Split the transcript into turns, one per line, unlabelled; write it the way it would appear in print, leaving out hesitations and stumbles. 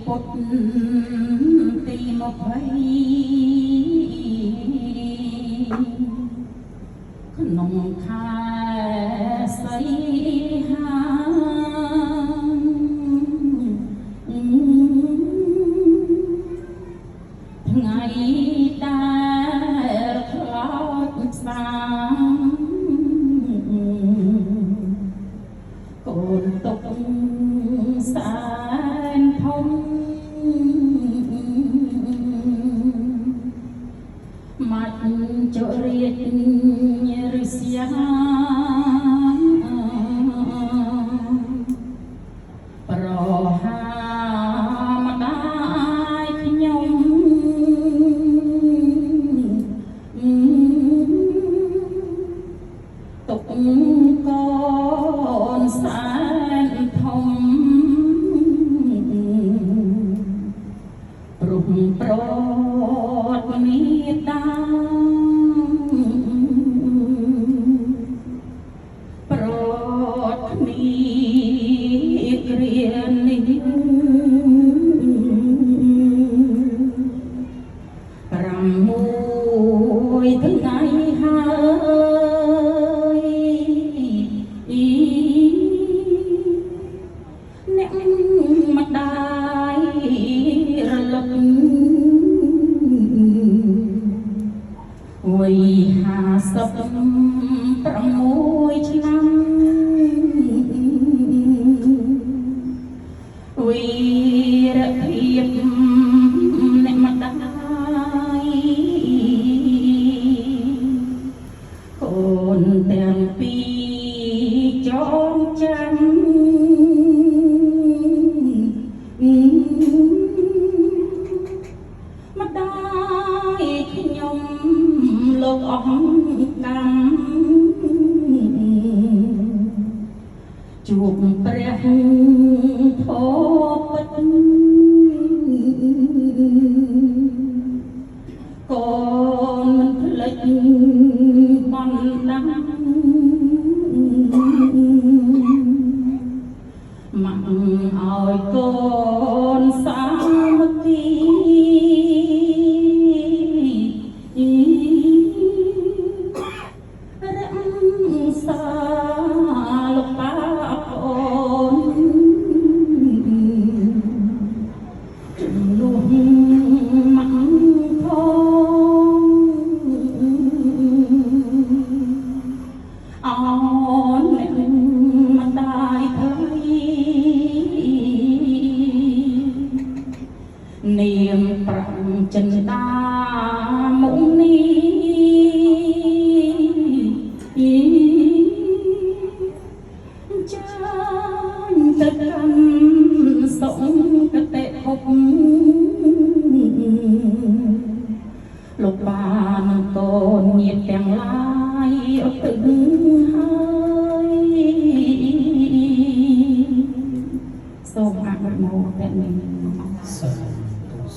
ពុតទី20ក្នុងខែសីហាថ្ងៃដែលខ្លោចស្វាកូនទុកសែនធំមាត់ចរិតរិស្យាប្រហាម្ដាយខ្ញុំទុកកូនសែនធំព្រមប្រត់មេត្តាប្រត់គ្នាគ្រានេះ6ថ្ងៃហើយអ្នកម្ដាយរលឹកវ័យ56ឆ្នាំវីរភាពអ្នកម្ដាយកូនទាំងពីរចងចាំម្ដាយខ្ញុំលោកអស់កម្មជួបព្រះធម៌ពិតកូនមិនភ្លេចបណ្ដាមកឲ្យកូនសាមគ្គីរក្សាលោកប៉ាអូនជំនួសមកផងអូនអ្នកម្ដាយថ្លៃនាមប្រាំចិន្តាមុខនេះចាញ់ទៅកាន់សុគតិភពលោកបានកូនញាតិទាំងឡាយអត់ទឹក